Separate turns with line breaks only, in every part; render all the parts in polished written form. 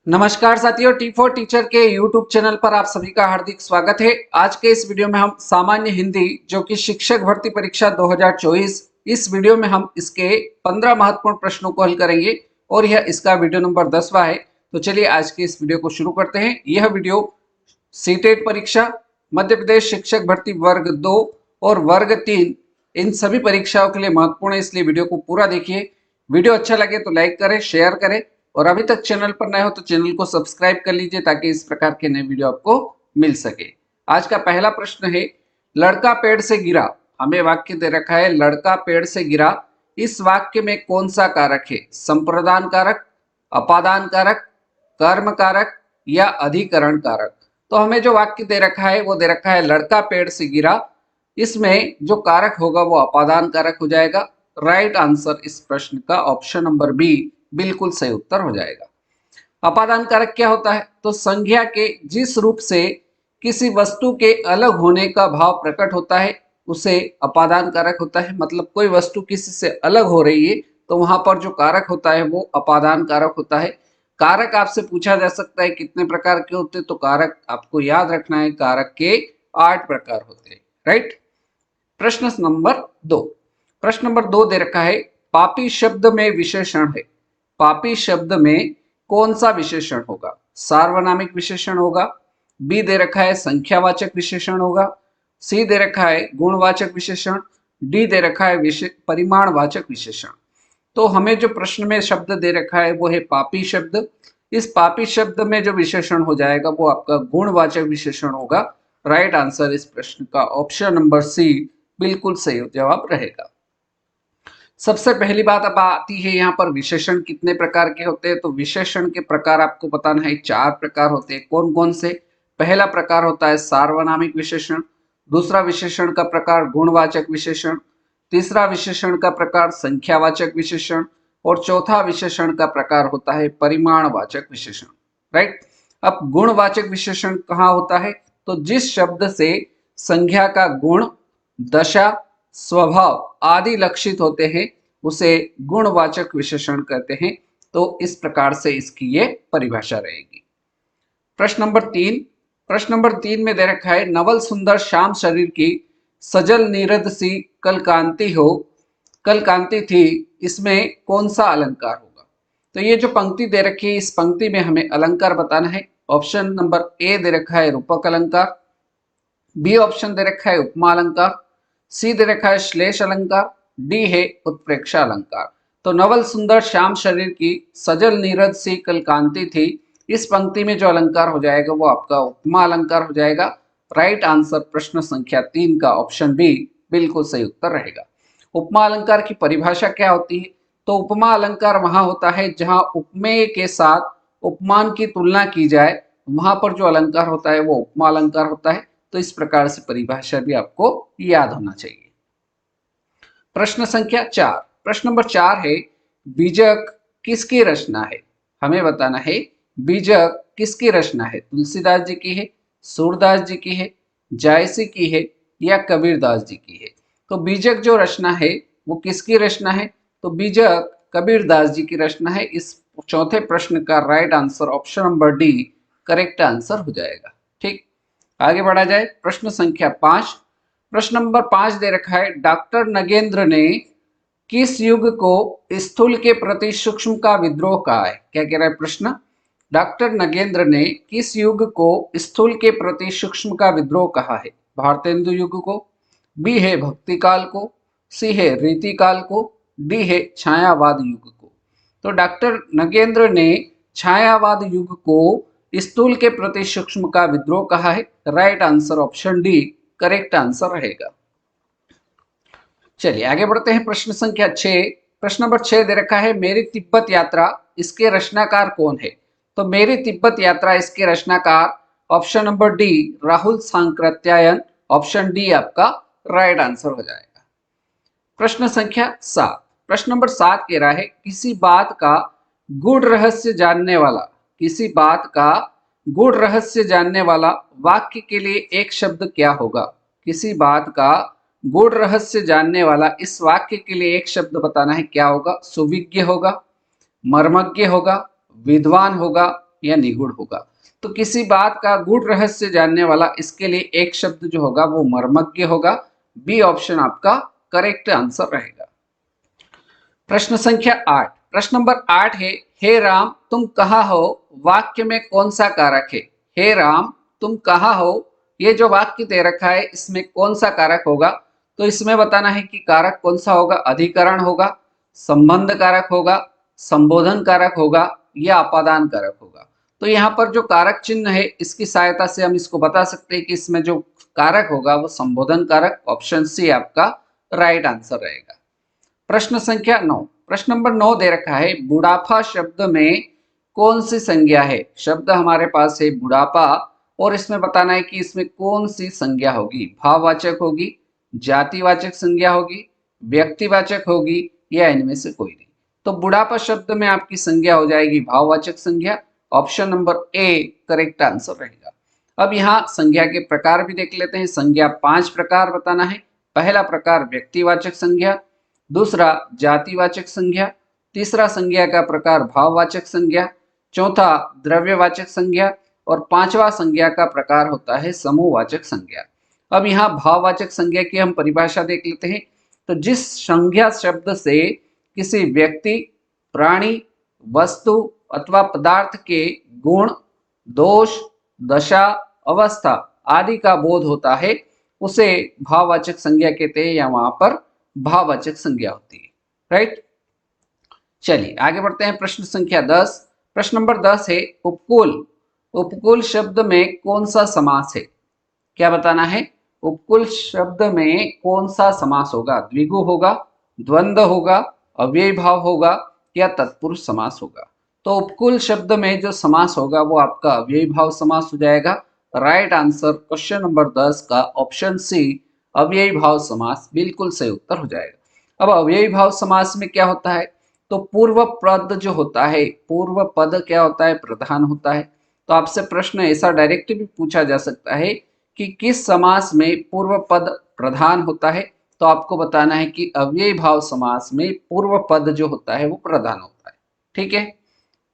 नमस्कार साथियों, T4 teacher के YouTube चैनल पर आप सभी का हार्दिक स्वागत है। आज के इस वीडियो में हम सामान्य हिंदी जो कि शिक्षक भर्ती परीक्षा 2024, इस वीडियो में हम इसके 15 महत्वपूर्ण प्रश्नों को हल करेंगे और यह इसका वीडियो नंबर 10वां है। तो चलिए आज के इस वीडियो को शुरू करते हैं। यह वीडियो सीटेट परीक्षा, मध्य प्रदेश शिक्षक भर्ती वर्ग 2 और वर्ग 3 इन सभी परीक्षाओं के लिए महत्वपूर्ण है, इसलिए वीडियो को पूरा देखिए। वीडियो अच्छा लगे तो लाइक करें, शेयर करें और अभी तक चैनल पर नए हो तो चैनल को सब्सक्राइब कर लीजिए ताकि इस प्रकार के नए वीडियो आपको मिल सके। आज का पहला प्रश्न है, लड़का पेड़ से गिरा। हमें वाक्य दे रखा है, लड़का पेड़ से गिरा। इस वाक्य में कौन सा कारक है? संप्रदान कारक, अपादान कारक, कर्म कारक या अधिकरण कारक? तो हमें जो वाक्य दे रखा है वो दे रखा है लड़का पेड़ से गिरा। इसमें जो कारक होगा वो अपादान कारक हो जाएगा। राइट आंसर इस प्रश्न का ऑप्शन नंबर बी बिल्कुल सही उत्तर हो जाएगा। अपादान कारक क्या होता है? तो संज्ञा के जिस रूप से किसी वस्तु के अलग होने का भाव प्रकट होता है उसे अपादान कारक होता है। मतलब कोई वस्तु किसी से अलग हो रही है तो वहां पर जो कारक होता है वो अपादान कारक होता है। कारक आपसे पूछा जा सकता है कितने प्रकार के होते हैं, तो कारक आपको याद रखना है, कारक के 8 प्रकार होते हैं। राइट। प्रश्न नंबर 2, प्रश्न नंबर 2 दे रखा है, पापी शब्द में विशेषण है। पापी शब्द में कौन सा विशेषण होगा? सार्वनामिक विशेषण होगा, बी दे रखा है संख्यावाचक विशेषण होगा, सी दे रखा है गुणवाचक विशेषण, डी दे रखा है परिमाणवाचक विशेषण। तो हमें जो प्रश्न में शब्द दे रखा है वो है पापी शब्द। इस पापी शब्द में जो विशेषण हो जाएगा वो आपका गुणवाचक विशेषण होगा। राइट आंसर इस प्रश्न का ऑप्शन नंबर सी बिल्कुल सही जवाब रहेगा। सबसे पहली बात अब आती है यहाँ पर विशेषण कितने प्रकार के होते हैं। तो विशेषण के प्रकार आपको बताना है, 4 प्रकार होते हैं। कौन कौन से? पहला प्रकार होता है सार्वनामिक विशेषण, दूसरा विशेषण का प्रकार गुणवाचक विशेषण, तीसरा विशेषण का प्रकार संख्यावाचक विशेषण और चौथा विशेषण का प्रकार होता है परिमाणवाचक विशेषण। राइट। अब गुणवाचक विशेषण कहाँ होता है? तो जिस शब्द से संज्ञा का गुण, दशा, स्वभाव आदि लक्षित होते हैं उसे गुणवाचक विशेषण कहते हैं। तो इस प्रकार से इसकी ये परिभाषा रहेगी। प्रश्न नंबर 3, प्रश्न नंबर 3 में दे रखा है, नवल सुंदर श्याम शरीर की सजल नीरद सी कल कांति हो, कल कांति थी, इसमें कौन सा अलंकार होगा? तो ये जो पंक्ति दे रखी है इस पंक्ति में हमें अलंकार बताना है। ऑप्शन नंबर ए दे रखा है रूपक अलंकार, बी ऑप्शन दे रखा है उपमा अलंकार, सी दे रखा है श्लेष अलंकार, डी है उत्प्रेक्षा अलंकार। तो नवल सुंदर श्याम शरीर की सजल नीरद सी कल कांति थी, इस पंक्ति में जो अलंकार हो जाएगा वो आपका उपमा अलंकार हो जाएगा। राइट आंसर प्रश्न संख्या 3 का ऑप्शन बी बिल्कुल सही उत्तर रहेगा। उपमा अलंकार की परिभाषा क्या होती है? तो उपमा अलंकार वहां होता है जहां उपमेय के साथ उपमान की तुलना की जाए, वहां पर जो अलंकार होता है वो उपमा अलंकार होता है। तो इस प्रकार से परिभाषा भी आपको याद होना चाहिए। प्रश्न संख्या 4, प्रश्न नंबर 4 है, बीजक किसकी रचना है? हमें बताना है बीजक किसकी रचना है। तुलसीदास जी की है, सूरदास जी की है, जायसी की है या कबीरदास जी की है? तो बीजक जो रचना है वो किसकी रचना है? तो बीजक कबीरदास जी की रचना है। इस चौथे प्रश्न का right answer option number D correct answer हो जाएगा। ठीक, आगे बढ़ा जाए। प्रश्न संख्या 5, प्रश्न नंबर 5 दे रखा है, डॉक्टर नगेंद्र ने किस युग को स्थूल के प्रति सूक्ष्म का विद्रोह कहा है? क्या कह रहा है प्रश्न? डॉक्टर नगेंद्र ने किस युग को स्थूल के प्रति सूक्ष्म का विद्रोह कहा है? भारतेंदु युग को, बी है भक्ति काल को, सी है रीति काल को, डी है छायावाद युग को? तो डॉक्टर नगेंद्र ने छायावाद युग को स्थूल के प्रति सूक्ष्म का विद्रोह कहा है। Right answer option D correct answer रहेगा। चलिए आगे बढ़ते हैं। प्रश्न संख्या 6, प्रश्न नंबर 6 दे रखा है, मेरी तिब्बत यात्रा इसके रचनाकार कौन है? तो मेरी तिब्बत यात्रा इसके रचनाकार option number D Rahul Sankrityayan, option D आपका राइट आंसर हो जाएगा। प्रश्न संख्या 7, प्रश्न नंबर 7 कह रहा है, किसी बात का गूढ़ रहस्य जानने वाला, किसी बात का गूढ़ रहस्य जानने वाला वाक्य के लिए एक शब्द क्या होगा? किसी बात का गूढ़ रहस्य जानने वाला इस वाक्य के लिए एक शब्द बताना है, क्या होगा? सुविज्ञ होगा, मर्मज्ञ होगा, विद्वान होगा या निगूढ़ होगा। तो किसी बात का गूढ़ रहस्य जानने वाला, इसके लिए एक शब्द जो होगा वो मर्मज्ञ होगा। बी ऑप्शन आपका करेक्ट आंसर रहेगा। प्रश्न संख्या 8, प्रश्न नंबर 8 है, हे राम तुम कहाँ हो वाक्य में कौन सा कारक है। हे राम तुम कहाँ हो, ये जो वाक्य दे रखा है इसमें कौन सा कारक होगा। तो इसमें बताना है कि कारक कौन सा होगा। अधिकरण होगा, संबंध कारक होगा, संबोधन कारक होगा या अपादान कारक होगा। तो यहाँ पर जो कारक चिन्ह है इसकी सहायता से हम इसको बता सकते हैं कि इसमें जो कारक होगा वो संबोधन कारक। ऑप्शन सी आपका राइट आंसर रहेगा। प्रश्न संख्या 9, प्रश्न नंबर 9 दे रखा है, बुढ़ापा शब्द में कौन सी संज्ञा है। शब्द हमारे पास है बुढ़ापा और इसमें बताना है कि इसमें कौन सी संज्ञा होगी। भाववाचक होगी, जातिवाचक संज्ञा होगी, व्यक्तिवाचक होगी या इनमें से कोई नहीं। तो बुढ़ापा शब्द में आपकी संज्ञा हो जाएगी भाववाचक संज्ञा। Option number A correct answer रहेगा। अब यहाँ संज्ञा के प्रकार भी देख लेते हैं। संज्ञा 5 प्रकार बताना है। पहला प्रकार व्यक्तिवाचक संज्ञा, दूसरा जातिवाचक संज्ञा, तीसरा संज्ञा का प्रकार भाववाचक संज्ञा, चौथा द्रव्यवाचक संज्ञा और पांचवा संज्ञा का प्रकार होता है समूहवाचक संज्ञा। अब यहाँ भाववाचक संज्ञा की हम परिभाषा देख लेते हैं। तो जिस संज्ञा शब्द से किसी व्यक्ति, प्राणी, वस्तु अथवा पदार्थ के गुण, दोष, दशा, अवस्था आदि का बोध होता है उसे भाववाचक संज्ञा कहते हैं या वहां पर भाववाचक संज्ञा होती है। राइट, चलिए आगे बढ़ते हैं। प्रश्न संख्या 10, प्रश्न नंबर 10 है, उपकूल। उपकूल शब्द में कौन सा समास है। क्या बताना है, उपकूल शब्द में कौन सा समास होगा। द्विगु होगा, द्वंद्व होगा, अव्ययी भाव होगा या तत्पुरुष समास होगा। तो उपकूल शब्द में जो समास होगा वो आपका अव्ययी भाव समास हो जाएगा। राइट आंसर क्वेश्चन नंबर 10 का ऑप्शन सी अव्ययी भाव समास बिल्कुल सही उत्तर हो जाएगा। अब अव्ययी भाव समास में क्या होता है, तो पूर्व पद जो होता है, पूर्व पद क्या होता है, प्रधान होता है। तो आपसे प्रश्न ऐसा डायरेक्ट भी पूछा जा सकता है कि किस समास में पूर्व पद प्रधान होता है। तो आपको बताना है कि अव्ययी भाव समास में पूर्व पद जो होता है वो प्रधान होता है। ठीक है,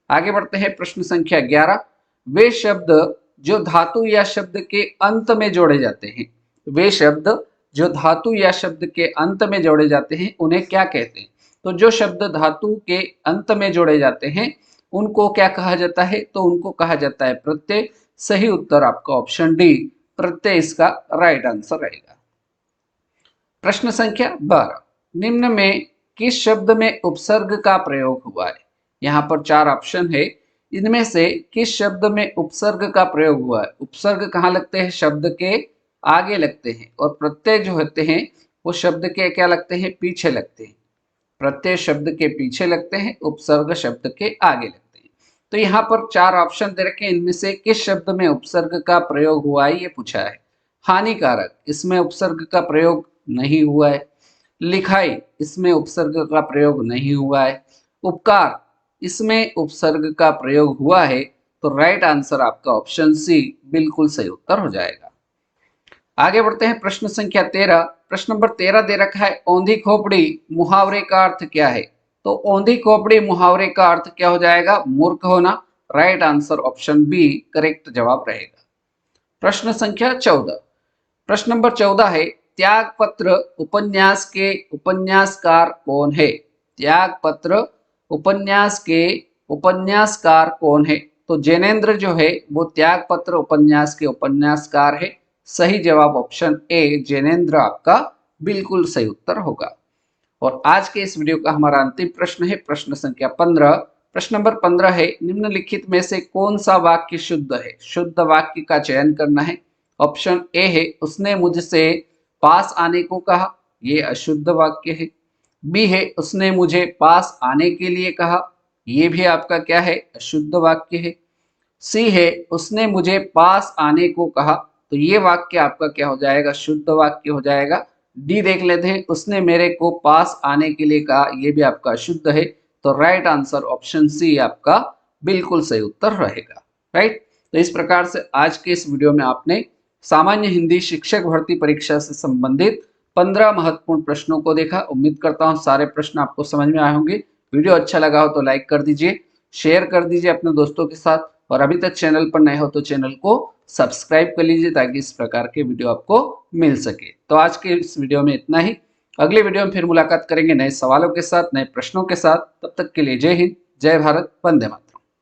आगे बढ़ते हैं। प्रश्न संख्या 11, वे शब्द जो धातु या शब्द के अंत में जोड़े जाते हैं। वे शब्द जो धातु या शब्द के अंत में जोड़े जाते हैं उन्हें क्या कहते हैं। तो जो शब्द धातु के अंत में जोड़े जाते हैं उनको क्या कहा जाता है, तो उनको कहा जाता है प्रत्यय। सही उत्तर आपका ऑप्शन डी प्रत्यय इसका राइट आंसर रहेगा। प्रश्न संख्या 12, निम्न में किस शब्द में उपसर्ग का प्रयोग हुआ है। यहाँ पर 4 ऑप्शन है, इनमें से किस शब्द में उपसर्ग का प्रयोग हुआ है। उपसर्ग कहाँ लगते हैं, शब्द के आगे लगते हैं और प्रत्यय जो होते हैं वो शब्द के क्या लगते हैं, पीछे लगते हैं। प्रत्यय शब्द के पीछे लगते हैं, उपसर्ग शब्द के आगे लगते हैं। तो यहाँ पर 4 ऑप्शन दे रखे हैं, इनमें से किस शब्द में उपसर्ग का प्रयोग हुआ है ये पूछा है। हानिकारक, इसमें उपसर्ग का प्रयोग नहीं हुआ है। लिखाई, इसमें उपसर्ग का प्रयोग नहीं हुआ है। उपकार, इसमें उपसर्ग का प्रयोग हुआ है। तो राइट आंसर आपका ऑप्शन सी बिल्कुल सही उत्तर हो जाएगा। आगे बढ़ते हैं। प्रश्न संख्या 13, प्रश्न नंबर 13 दे रखा है, औंधी खोपड़ी मुहावरे का अर्थ क्या है। तो औंधी खोपड़ी मुहावरे का अर्थ क्या हो जाएगा, मूर्ख होना। Right answer option B correct जवाब रहेगा। प्रश्न संख्या 14, प्रश्न नंबर 14 है, त्यागपत्र उपन्यास के उपन्यासकार कौन है। त्यागपत्र उपन्यास के उपन्यासकार कौन है। तो जैनेन्द्र जो है वो त्यागपत्र उपन्यास के उपन्यासकार है। सही जवाब ऑप्शन ए जैनेन्द्र आपका बिल्कुल सही उत्तर होगा। और आज के इस वीडियो का हमारा अंतिम प्रश्न है प्रश्न संख्या 15। प्रश्न नंबर 15 है, निम्नलिखित में से कौन सा वाक्य शुद्ध है। शुद्ध वाक्य का चयन करना है। ऑप्शन ए है, उसने मुझसे पास आने को कहा, ये अशुद्ध वाक्य है। बी है, उसने मुझे पास आने के लिए कहा, ये भी आपका क्या है, अशुद्ध वाक्य है। सी है, उसने मुझे पास आने को कहा, तो ये वाक्य आपका क्या हो जाएगा, शुद्ध वाक्य हो जाएगा। डी देख लेते हैं, उसने मेरे को पास आने के लिए कहा, ये भी आपका अशुद्ध है। तो राइट आंसर ऑप्शन सी आपका बिल्कुल सही उत्तर रहेगा। राइट, तो इस प्रकार से आज के इस वीडियो में आपने सामान्य हिंदी शिक्षक भर्ती परीक्षा से संबंधित 15 महत्वपूर्ण प्रश्नों को देखा। उम्मीद करता हूं सारे प्रश्न आपको समझ में आए होंगे। वीडियो अच्छा लगा हो तो लाइक कर दीजिए, शेयर कर दीजिए अपने दोस्तों के साथ और अभी तक चैनल पर नए हो तो चैनल को सब्सक्राइब कर लीजिए ताकि इस प्रकार के वीडियो आपको मिल सके। तो आज के इस वीडियो में इतना ही। अगले वीडियो में फिर मुलाकात करेंगे नए सवालों के साथ, नए प्रश्नों के साथ। तब तक के लिए जय हिंद, जय भारत, वंदे मातरम।